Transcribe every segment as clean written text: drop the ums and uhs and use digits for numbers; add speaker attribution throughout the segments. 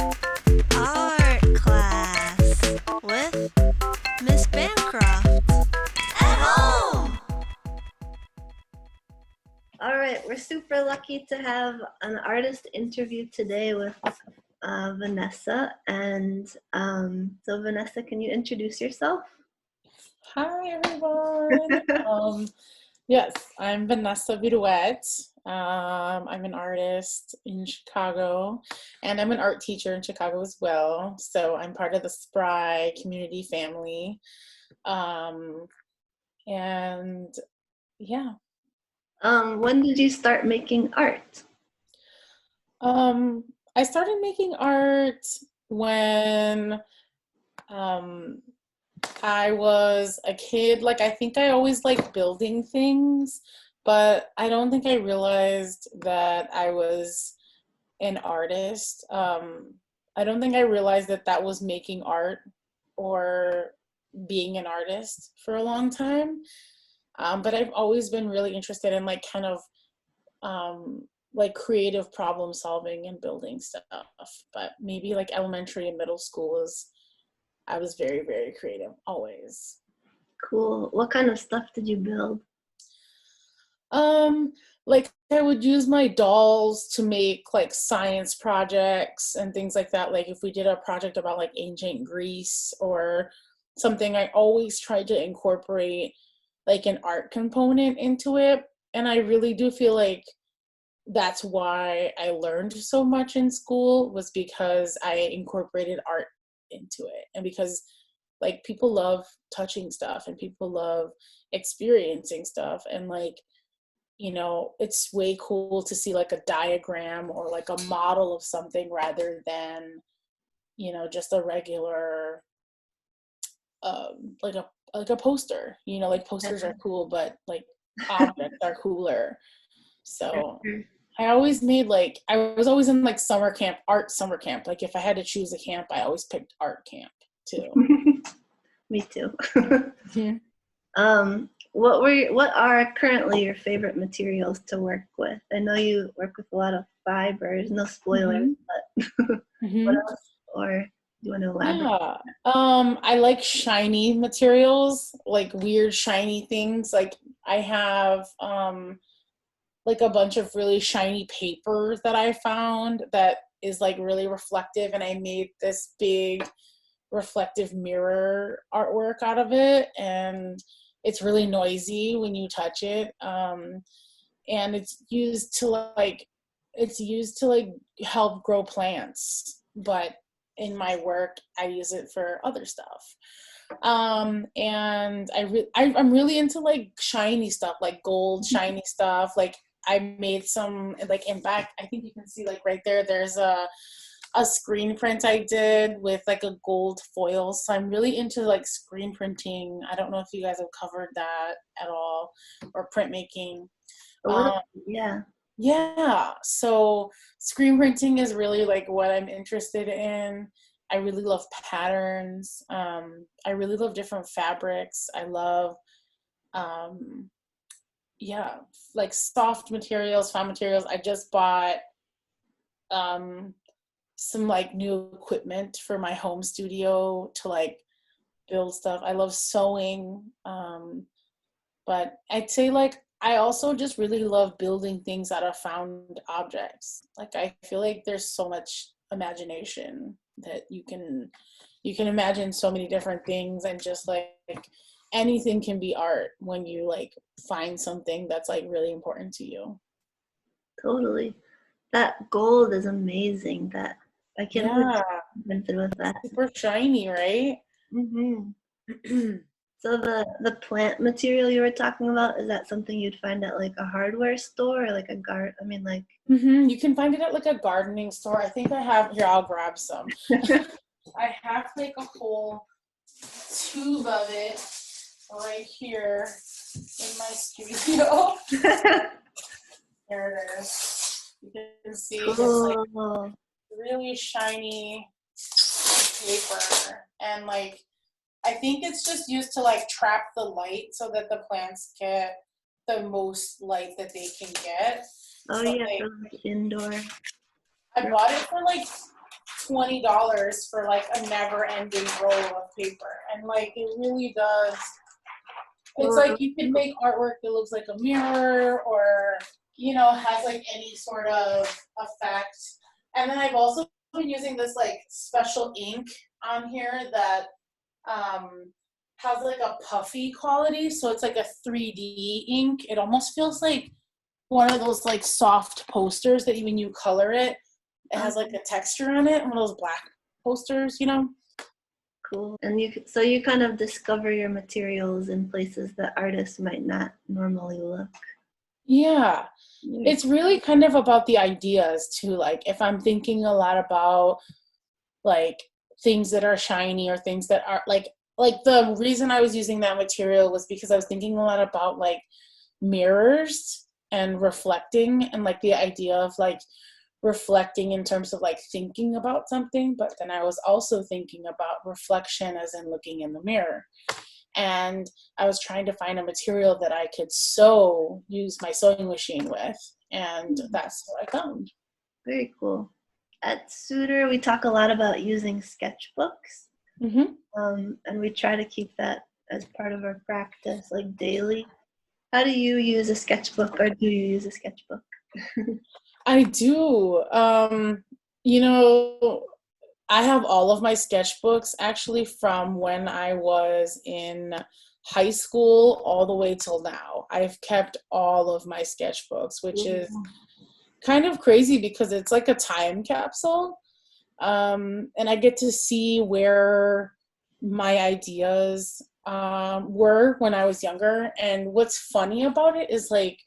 Speaker 1: Art class with Miss Bancroft at home.
Speaker 2: All right, we're super lucky to have an artist interview today with Vanessa. And so, Vanessa, can you introduce yourself?
Speaker 3: Hi, everyone. Yes, I'm Vanessa Viruet. I'm an artist in Chicago, and I'm an art teacher in Chicago as well. So I'm part of the Spry community family. And yeah,
Speaker 2: When did you start making art?
Speaker 3: I started making art when I was a kid. Like, I think I always liked building things, but I don't think I realized that I was an artist. I don't think I realized that that was making art or being an artist for a long time. But I've always been really interested in like kind of like creative problem solving and building stuff. But maybe like elementary and middle school I was very, very creative always.
Speaker 2: Cool. What kind of stuff did you build?
Speaker 3: Like I would use my dolls to make like science projects and things like that. Like if we did a project about like ancient Greece or something, I always tried to incorporate like an art component into it. And I really do feel like that's why I learned so much in school, was because I incorporated art into it. And because like people love touching stuff and people love experiencing stuff, and like, you know, it's way cool to see like a diagram or like a model of something rather than, you know, just a regular like a poster. You know, like posters are cool, but like objects are cooler. So I was always in like summer camp, art summer camp. Like if I had to choose a camp, I always picked art camp too.
Speaker 2: Me too.
Speaker 3: Mhm.
Speaker 2: What are currently your favorite materials to work with? I know you work with a lot of fibers, no spoilers,
Speaker 3: Mhm.
Speaker 2: but what
Speaker 3: Mhm.
Speaker 2: else? Or do you want to elaborate?
Speaker 3: Yeah. I like shiny materials, like weird shiny things. Like I have like a bunch of really shiny paper that I found that is like really reflective, and I made this big reflective mirror artwork out of it, and it's really noisy when you touch it. And it's used to like help grow plants, but in my work I use it for other stuff. And I'm really into like shiny stuff, like gold shiny stuff. Like I made some, like in back, I think you can see like right there, there's a screen print I did with like a gold foil. So I'm really into like screen printing. I don't know if you guys have covered that at all, or printmaking.
Speaker 2: A little,
Speaker 3: Um,
Speaker 2: yeah.
Speaker 3: yeah, so screen printing is really like what I'm interested in. I really love patterns. I really love different fabrics. I love, um, yeah, like soft materials, fine materials. I just bought um, some like new equipment for my home studio to like build stuff. I love sewing. But I'd say like I also just really love building things out of found objects. Like I feel like there's so much imagination that you can imagine so many different things, and just like anything can be art when you like find something that's like really important to you.
Speaker 2: Totally. That gold is amazing. That I can't believe
Speaker 3: Yeah,
Speaker 2: you invented with that.
Speaker 3: super shiny, right?
Speaker 2: Hmm. So the plant material you were talking about, is that something you'd find at like a hardware store or like a guard? I mean, like.
Speaker 3: You can find it at like a gardening store. I think I have here. I'll grab some. I have like a whole tube of it right here in my studio. There it is. You can see it's like
Speaker 2: Cool.
Speaker 3: really shiny paper, and like I think it's just used to like trap the light so that the plants get the most light that they can get.
Speaker 2: Oh
Speaker 3: So
Speaker 2: yeah,
Speaker 3: like
Speaker 2: for like indoor.
Speaker 3: I bought it for like $20 for like a never-ending roll of paper, and like it really does. It's like you can make artwork that looks like a mirror, or has like any sort of effect. And then I've also been using this like special ink on here that has like a puffy quality, so it's like a 3D ink. It almost feels like one of those like soft posters that when you color it, it has like a texture on it, one of those black posters,
Speaker 2: Cool. And you kind of discover your materials in places that artists might not normally look.
Speaker 3: Yeah. It's really kind of about the ideas too. Like if I'm thinking a lot about like things that are shiny or things that are like the reason I was using that material was because I was thinking a lot about like mirrors and reflecting, and like the idea of like reflecting in terms of like thinking about something, but then I was also thinking about reflection as in looking in the mirror. And I was trying to find a material that I could use my sewing machine with, and that's what I found.
Speaker 2: Very cool. At Suter, we talk a lot about using sketchbooks, and we try to keep that as part of our practice, like daily. How do you use a sketchbook, or do you use a sketchbook?
Speaker 3: I do. I have all of my sketchbooks actually from when I was in high school all the way till now. I've kept all of my sketchbooks, which is kind of crazy because it's like a time capsule. And I get to see where my ideas were when I was younger. And what's funny about it is like,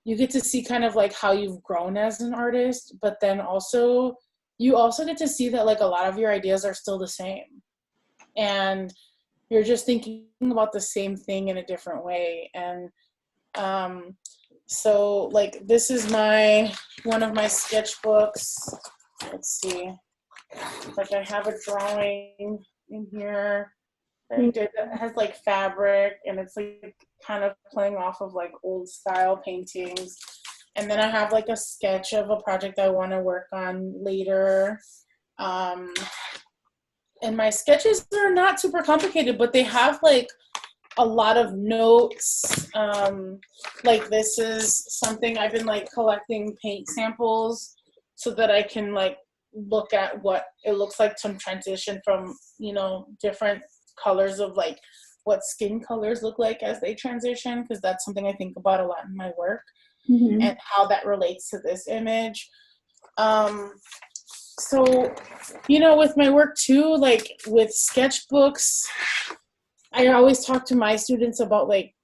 Speaker 3: you get to see kind of like how you've grown as an artist, but then you also get to see that like a lot of your ideas are still the same. And you're just thinking about the same thing in a different way. And so like this is one of my sketchbooks. Let's see. Like I have a drawing in here that has like fabric, and it's like kind of playing off of like old style paintings. And then I have like a sketch of a project I want to work on later. And my sketches are not super complicated, but they have like a lot of notes. Like this is something I've been like collecting paint samples so that I can like look at what it looks like to transition from, different colors of like what skin colors look like as they transition, because that's something I think about a lot in my work. And how that relates to this image. So, with my work too, like with sketchbooks, I always talk to my students about like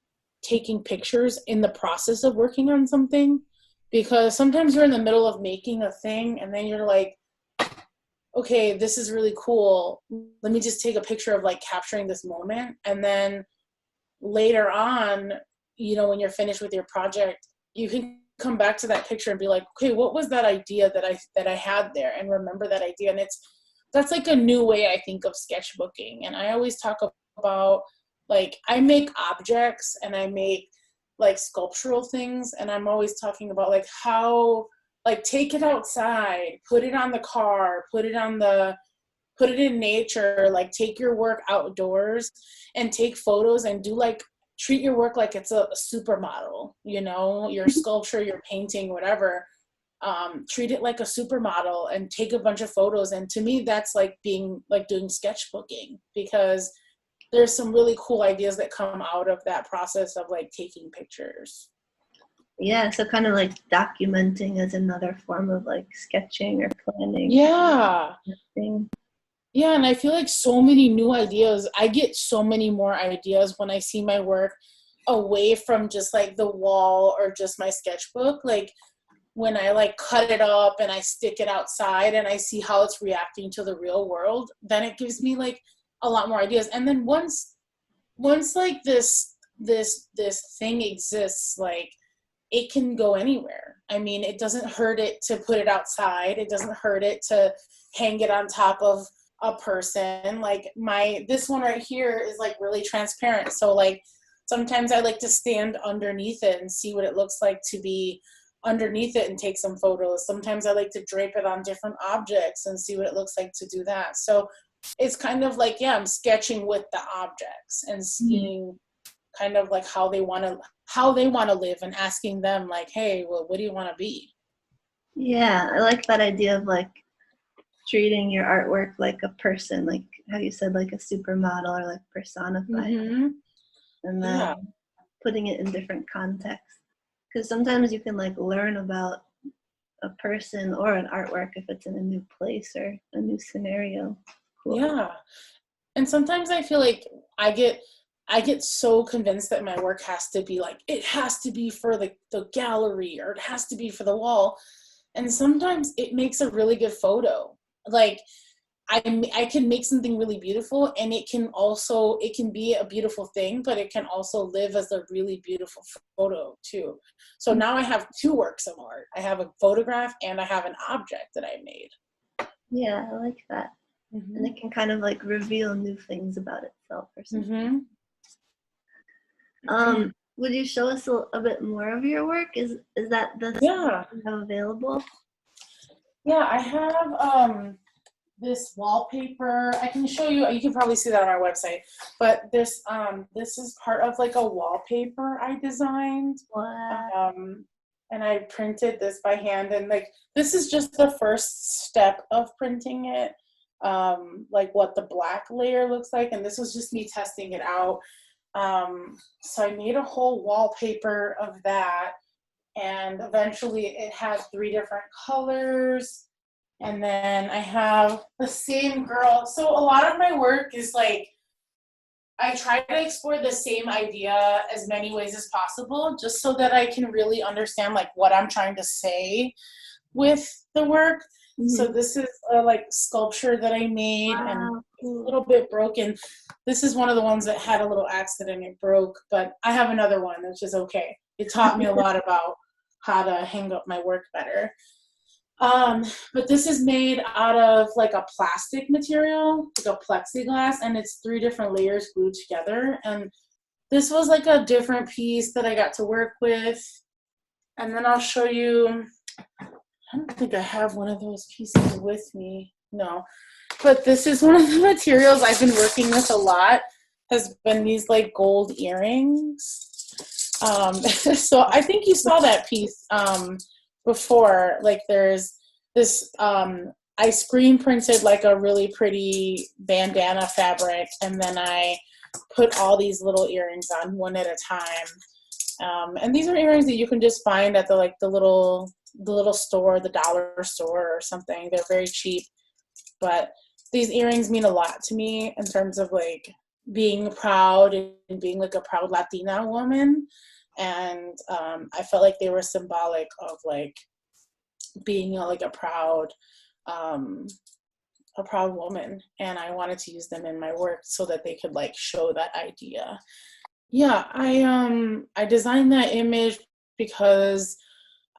Speaker 3: taking pictures in the process of working on something, because sometimes you're in the middle of making a thing and then you're like, okay, this is really cool. Let me just take a picture of like capturing this moment. And then later on, when you're finished with your project, you can come back to that picture and be like, okay, what was that idea that I had there, and remember that idea. And that's like a new way I think of sketchbooking. And I always talk about like, I make objects and I make like sculptural things, and I'm always talking about like how, like, take it outside, put it on the car, put it in nature, like take your work outdoors and take photos and do like, treat your work like it's a supermodel, your sculpture, your painting, whatever. Treat it like a supermodel and take a bunch of photos. And to me, that's like doing sketchbooking, because there's some really cool ideas that come out of that process of like taking pictures.
Speaker 2: Yeah, so kind of like documenting as another form of like sketching or planning.
Speaker 3: Yeah. Yeah, and I feel like so many new ideas. I get so many more ideas when I see my work away from just like the wall or just my sketchbook. Like when I like cut it up and I stick it outside and I see how it's reacting to the real world, then it gives me like a lot more ideas. And then once like this thing exists, like it can go anywhere. I mean, it doesn't hurt it to put it outside. It doesn't hurt it to hang it on top of a person. Like this one right here is like really transparent. So like sometimes I like to stand underneath it and see what it looks like to be underneath it and take some photos. Sometimes I like to drape it on different objects and see what it looks like to do that. So it's kind of like, I'm sketching with the objects and seeing kind of like how they want to live, and asking them like, hey, well, what do you want to be?
Speaker 2: Yeah, I like that idea of like treating your artwork like a person, like how you said, like a supermodel, or like personifying, and then putting it in different contexts. Because sometimes you can like learn about a person or an artwork if it's in a new place or a new scenario. Cool.
Speaker 3: Yeah. And sometimes I feel like I get so convinced that my work has to be like, it has to be for the gallery, or it has to be for the wall. And sometimes it makes a really good photo. Like I can make something really beautiful, and it can be a beautiful thing, but it can also live as a really beautiful photo too. So now I have two works of art. I have a photograph and I have an object that I made.
Speaker 2: Yeah, I like that. And it can kind of like reveal new things about itself or something. Would you show us a bit more of your work? Is that the stuff you have available?
Speaker 3: Yeah, I have this wallpaper. I can show you. You can probably see that on our website. But this is part of like a wallpaper I designed.
Speaker 2: Wow.
Speaker 3: And I printed this by hand, and like this is just the first step of printing it. Like what the black layer looks like, and this was just me testing it out. So I made a whole wallpaper of that, and eventually it has 3 different colors. And then I have the same girl. So a lot of my work is like, I try to explore the same idea as many ways as possible, just so that I can really understand like what I'm trying to say with the work. So this is a like sculpture that I made, and it's a little bit broken. This is one of the ones that had a little accident. It broke, but I have another one, which is okay. It taught me a lot about how to hang up my work better. But this is made out of like a plastic material, like a plexiglass, and it's 3 different layers glued together. And this was like a different piece that I got to work with. And then I'll show you. I don't think I have one of those pieces with me. No. But this is one of the materials I've been working with a lot, has been these like gold earrings. So I think you saw that piece before. Like there's this, I screen printed like a really pretty bandana fabric, and then I put all these little earrings on one at a time. And these are earrings that you can just find at the little store, the dollar store or something. They're very cheap, but these earrings mean a lot to me in terms of like being proud and being like a proud Latina woman. And I felt like they were symbolic of like being like a proud woman, and I wanted to use them in my work so that they could like show that idea. Yeah, I designed that image because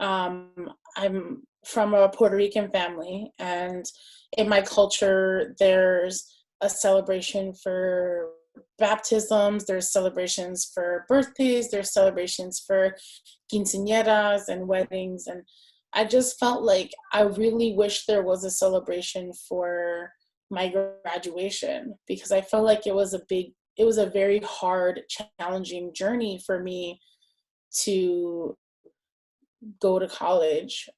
Speaker 3: I'm from a Puerto Rican family, and in my culture there's a celebration for baptisms, there's celebrations for birthdays, there's celebrations for quinceañeras and weddings, and I just felt like I really wish there was a celebration for my graduation, because I felt like it was a very hard, challenging journey for me to go to college,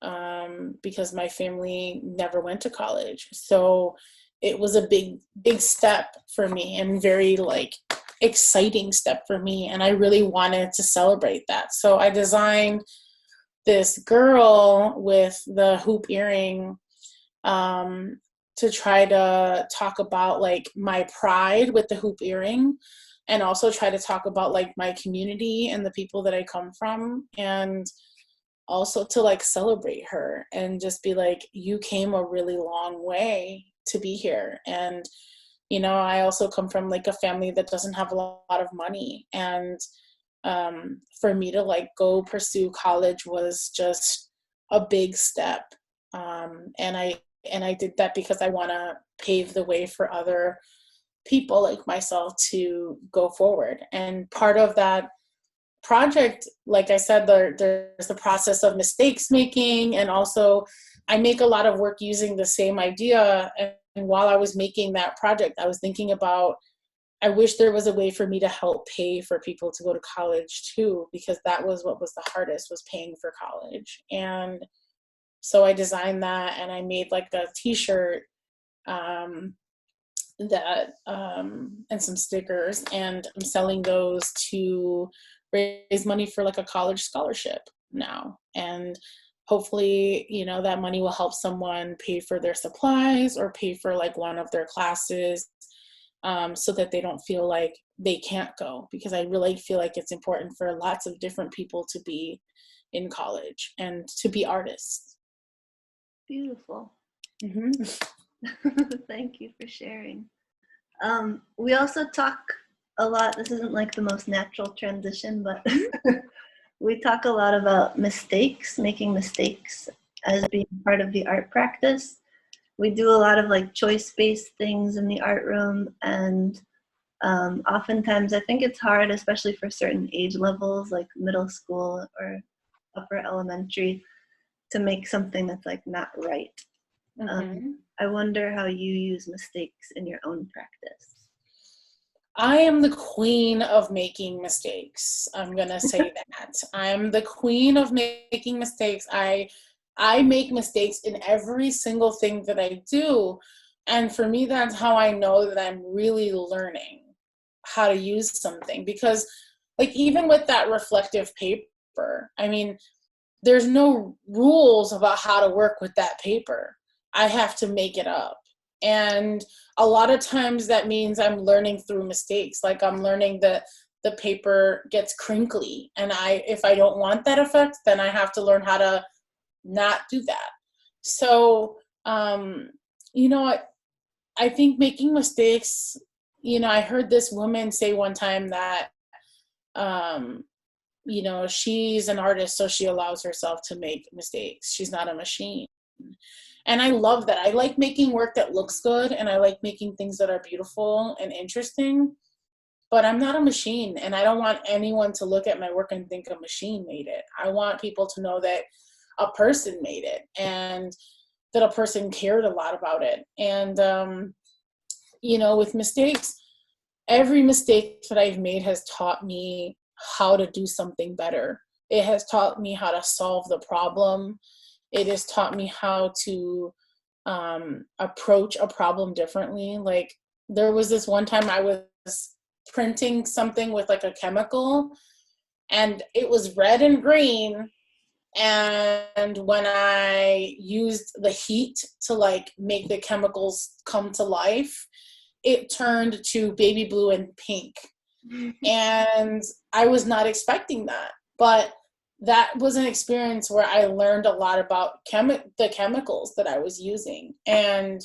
Speaker 3: because my family never went to college. So it was a big step for me, and very like exciting step for me, and I really wanted to celebrate that. So I designed this girl with the hoop earring, to try to talk about like my pride with the hoop earring, and also try to talk about like my community and the people that I come from, and also to like celebrate her and just be like, you came a really long way to be here. And you know, I also come from like a family that doesn't have a lot of money, and for me to like go pursue college was just a big step, and I did that because I want to pave the way for other people like myself to go forward. And part of that project, like I said, there's the process of mistakes making, and also I make a lot of work using the same idea. And while I was making that project, I was thinking about, I wish there was a way for me to help pay for people to go to college too, because that was what was the hardest, was paying for college. And so I designed that, and I made like a t-shirt and some stickers, and I'm selling those to raise money for like a college scholarship now. And hopefully, you know, that money will help someone pay for their supplies or pay for like one of their classes, so that they don't feel like they can't go, because I really feel like it's important for lots of different people to be in college and to be artists.
Speaker 2: Beautiful.
Speaker 3: Mm-hmm.
Speaker 2: Thank you for sharing. We also talk a lot, this isn't like the most natural transition, but we talk a lot about mistakes, making mistakes as being part of the art practice. We do a lot of like choice-based things in the art room, and oftentimes I think it's hard, especially for certain age levels like middle school or upper elementary, to make something that's like not right.
Speaker 3: Mm-hmm.
Speaker 2: I wonder how you use mistakes in your own practice.
Speaker 3: I am the queen of making mistakes. I'm going to say that. I'm the queen of making mistakes. I make mistakes in every single thing that I do. And for me, that's how I know that I'm really learning how to use something. Because like even with that reflective paper, I mean, there's no rules about how to work with that paper. I have to make it up. And a lot of times that means I'm learning through mistakes. Like I'm learning that the paper gets crinkly, and if I don't want that effect, then I have to learn how to not do that. So, you know, I think making mistakes, you know, I heard this woman say one time that, you know, she's an artist, so she allows herself to make mistakes. She's not a machine. And I love that. I like making work that looks good, and I like making things that are beautiful and interesting, but I'm not a machine, and I don't want anyone to look at my work and think a machine made it. I want people to know that a person made it, and that a person cared a lot about it. And, you know, with mistakes, every mistake that I've made has taught me how to do something better. It has taught me how to solve the problem. It has taught me how to approach a problem differently. Like there was this one time I was printing something with like a chemical, and it was red and green. And when I used the heat to like make the chemicals come to life, it turned to baby blue and pink. And I was not expecting that. But that was an experience where I learned a lot about the chemicals that I was using. And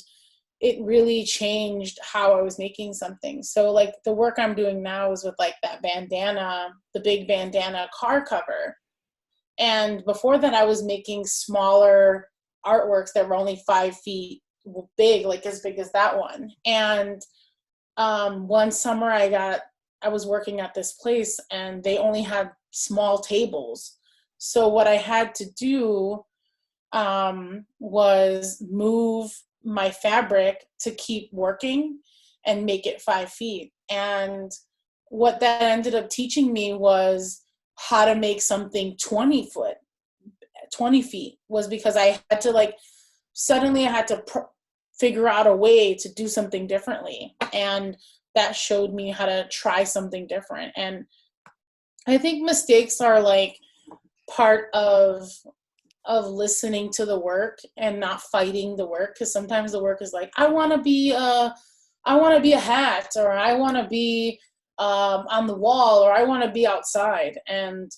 Speaker 3: it really changed how I was making something. So like the work I'm doing now is with like that bandana, the big bandana car cover. And before that, I was making smaller artworks that were only 5 feet big, like as big as that one. And one summer I was working at this place, and they only had small tables. So what I had to do was move my fabric to keep working and make it 5 feet. And what that ended up teaching me was how to make something 20 feet, was because I had to suddenly I had to figure out a way to do something differently. And that showed me how to try something different. And I think mistakes are like part of listening to the work and not fighting the work. Because sometimes the work is like, I want to be a hat, or I want to be on the wall, or I want to be outside. And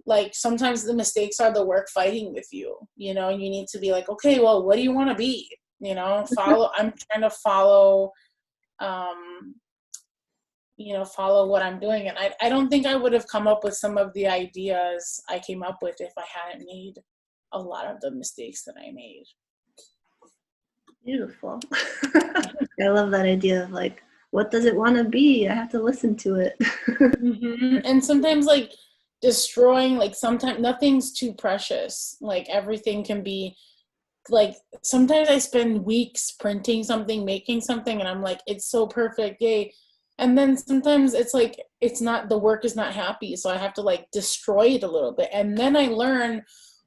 Speaker 3: like sometimes the mistakes are the work fighting with you, you know. You need to be like, okay, well, what do you want to be, you know? I'm trying to follow follow what I'm doing. And I don't think I would have come up with some of the ideas I came up with if I hadn't made a lot of the mistakes that I made.
Speaker 2: Beautiful. I love that idea of like, what does it want to be? I have to listen to it.
Speaker 3: Mm-hmm. And sometimes like destroying, like sometimes nothing's too precious. Like everything can be like, sometimes I spend weeks printing something, making something, and I'm like, it's so perfect, yay. And then sometimes it's like, it's not, the work is not happy. So I have to like destroy it a little bit. And then I learn,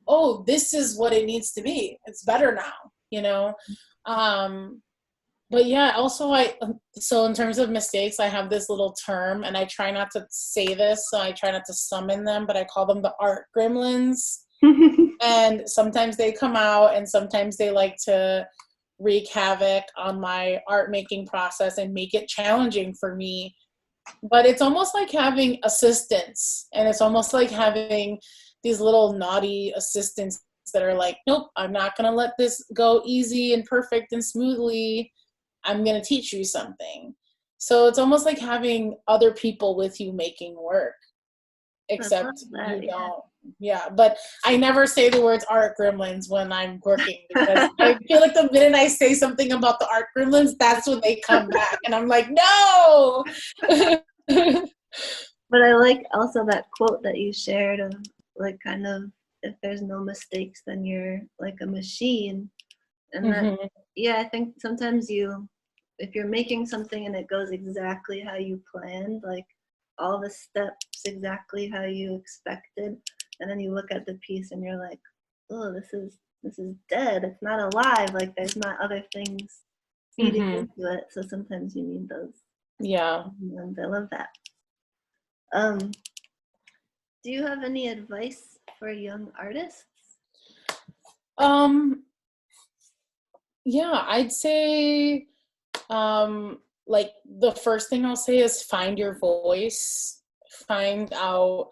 Speaker 3: oh, this is what it needs to be. It's better now, you know? But yeah, also so in terms of mistakes, I have this little term, and I try not to say this, so I try not to summon them, but I call them the Art Gremlins. And sometimes they come out, and sometimes they like to wreak havoc on my art making process and make it challenging for me. But it's almost like having assistants, and it's almost like having these little naughty assistants that are like, nope, I'm not going to let this go easy and perfect and smoothly. I'm going to teach you something. So it's almost like having other people with you making work, except
Speaker 2: that,
Speaker 3: you don't. Yeah, but I never say the words Art Gremlins when I'm working, because I feel like the minute I say something about the Art Gremlins, that's when they come back, and I'm like, no.
Speaker 2: But I like also that quote that you shared of like, kind of, if there's no mistakes, then you're like a machine. And that, yeah, I think sometimes if you're making something and it goes exactly how you planned, like all the steps exactly how you expected, and then you look at the piece and you're like, oh, this is dead. It's not alive. Like there's not other things feeding into it. So sometimes you need those.
Speaker 3: Yeah.
Speaker 2: And I love that. Do you have any advice for young artists?
Speaker 3: Yeah, I'd say, like the first thing I'll say is find your voice, find out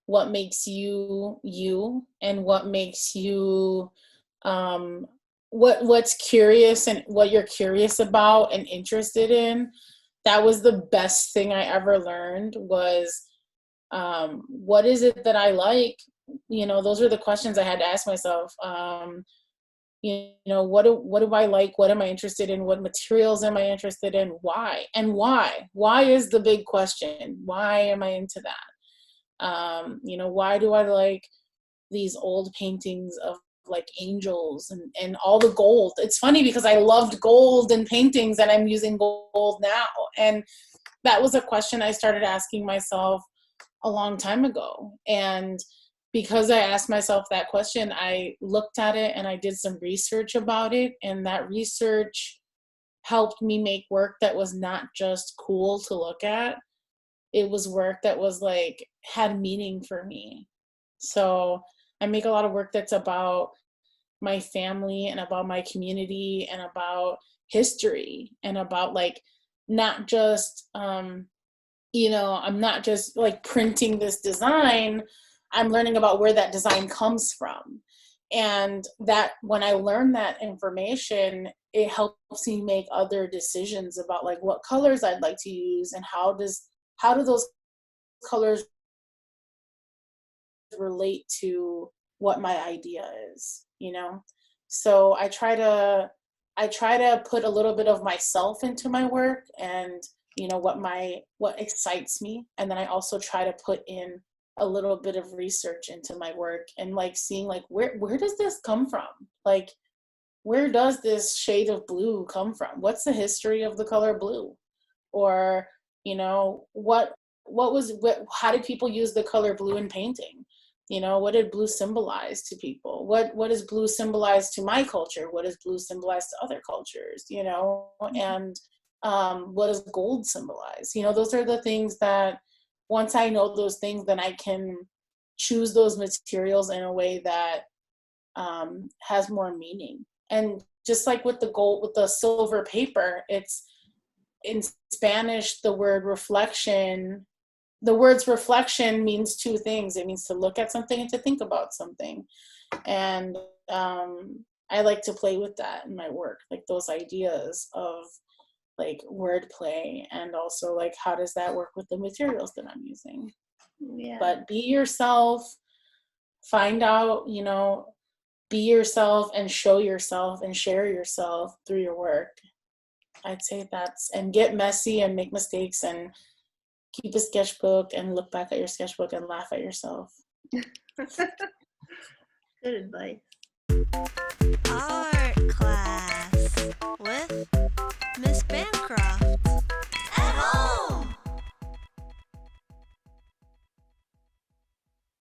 Speaker 3: what makes you you, and what makes you, what's curious and what you're curious about and interested in. That was the best thing I ever learned, was, what is it that I like? You know, those are the questions I had to ask myself. You know, what do I like? What am I interested in? What materials am I interested in? Why? And why is the big question. Why am I into that? You know, why do I like these old paintings of like angels and all the gold? It's funny because I loved gold in paintings, and I'm using gold now. And that was a question I started asking myself a long time ago. And because I asked myself that question, I looked at it and I did some research about it. And that research helped me make work that was not just cool to look at. It was work that was like, had meaning for me. So I make a lot of work that's about my family and about my community and about history and about like, not just, you know, I'm not just like printing this design. I'm learning about where that design comes from. And that when I learn that information, it helps me make other decisions about like what colors I'd like to use and how do those colors relate to what my idea is, you know? So I try to put a little bit of myself into my work, and you know what excites me, and then I also try to put in a little bit of research into my work, and like seeing like where does this come from? Like, where does this shade of blue come from? What's the history of the color blue? Or, you know, how did people use the color blue in painting? You know, what did blue symbolize to people? What does blue symbolize to my culture? What does blue symbolize to other cultures? You know, and what does gold symbolize? You know, those are the things that once I know those things, then I can choose those materials in a way that has more meaning. And just like with the silver paper, it's in Spanish, the words reflection means two things. It means to look at something and to think about something. And I like to play with that in my work, like those ideas of like wordplay, and also like how does that work with the materials that I'm using.
Speaker 2: Yeah.
Speaker 3: But be yourself, find out, you know, be yourself and show yourself and share yourself through your work. I'd say and get messy and make mistakes and keep a sketchbook and look back at your sketchbook and laugh at yourself.
Speaker 2: Good advice.
Speaker 1: Art class.